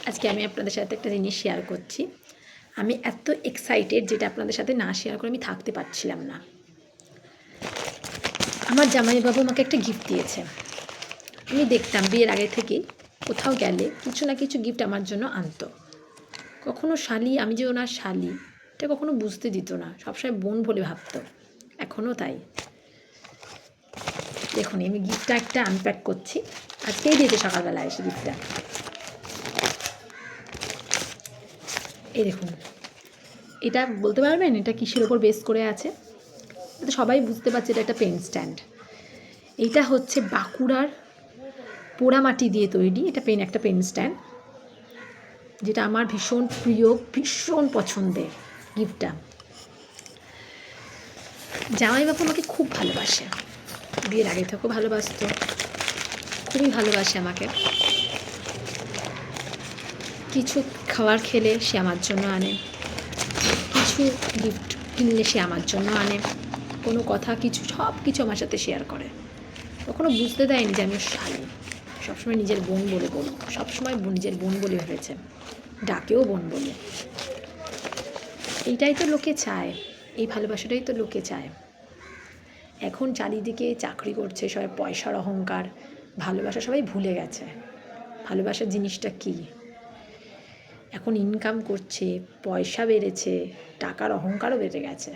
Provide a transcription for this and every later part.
আজকে আমি আপনাদের সাথে একটা জিনিস শেয়ার করছি। আমি এত এক্সাইটেড, যেটা আপনাদের সাথে না শেয়ার করে আমি থাকতে পারছিলাম না। আমার জামাইবাবু আমাকে একটা গিফট দিয়েছে। আমি দেখতাম বিয়ের আগে থেকেই কোথাও গেলে কিছু না কিছু গিফট আমার জন্য আনতো। কখনো শালি, আমি যে ওনার শালি এটা কখনো বুঝতে দিত না, সবসময় বোন বলে ভাবতো। এখনও তাই। দেখুন, আমি গিফটটা একটা আনপ্যাক করছি। আজকেই দিয়েছে সকালবেলা এসে গিফটটা। এই দেখুন, এটা বলতে পারবেন এটা কিসের ওপর বেস করে আছে? এটা সবাই বুঝতে পারছে, এটা একটা পেন স্ট্যান্ড। এইটা হচ্ছে বাঁকুড়ার পোড়ামাটি দিয়ে তৈরি। এটা একটা পেন স্ট্যান্ড, যেটা আমার ভীষণ প্রিয়, ভীষণ পছন্দের গিফটটা। জামাইবাবু আমাকে খুব ভালোবাসে, বিয়ের আগে থেকেও ভালোবাসতো, খুবই ভালোবাসে আমাকে। কিছু খাবার খেলে সে আমার জন্য আনে, কিছু গিফট কিনলে সে আমার জন্য আনে, কোনো কথা কিছু সব কিছু আমার সাথে শেয়ার করে। কখনো বুঝতে দেয়নি যে আমি ওর শালী। সবসময় নিজের বোন বলে সবসময় নিজের বোন বলে ভেবেছে, ডাকেও বোন বলে। এইটাই তো লোকে চায়, এই ভালোবাসাটাই তো লোকে চায়। এখন চারিদিকে চাকরি করছে সবাই, পয়সার অহংকার, ভালোবাসা সবাই ভুলে গেছে। ভালোবাসার জিনিসটা কী? এখন ইনকাম করছে, পয়সা বেড়েছে, টাকার অহংকারও বেড়ে গেছে।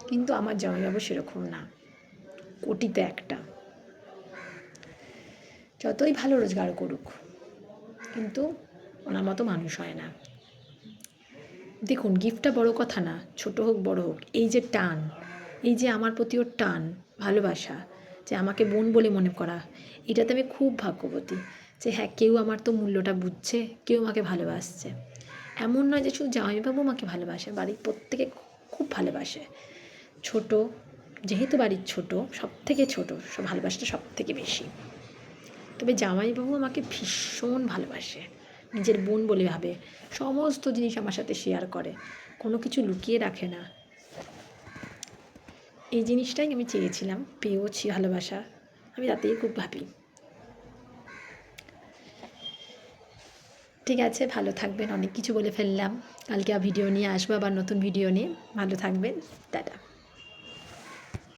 কিন্তু আমার জামাইবাবু সেরকম না, কোটিতে একটা। যতই ভালো রোজগার করুক, কিন্তু ওনার মতো মানুষ হয় না। দেখুন, গিফটটা বড় কথা না, ছোট হোক বড় হোক, এই যে টান, এই যে আমার প্রতি ওর টান, ভালোবাসা, যে আমাকে বোন বলে মনে করা, এটাতে আমি খুব ভাগ্যবতী। যে হ্যাঁ, কেউ আমার তো মূল্যটা বুঝছে, কেউ আমাকে ভালোবাসছে। এমন নয় যে শুধু জামাইবাবু আমাকে ভালোবাসে, বাড়ির প্রত্যেকে খুব ভালোবাসে। ছোট, যেহেতু বাড়ির ছোট, সব থেকে ছোটো, সব ভালোবাসাটা সব থেকে বেশি। তবে জামাইবাবু আমাকে ভীষণ ভালোবাসে, নিজের বোন বলে ভাবে, সমস্ত জিনিস আমার সাথে শেয়ার করে, কোনো কিছু লুকিয়ে রাখে না। এই জিনিসটাই আমি চেয়েছিলাম, পেয়েওছি ভালোবাসা, আমি তাতেই খুব ভাবি। ঠিক আছে, ভালো থাকবেন। অনেক কিছু বলে ফেললাম, কালকে ভিডিও নিয়ে আসবো, আবার নতুন ভিডিও নিয়ে। ভালো থাকবেন, টাটা।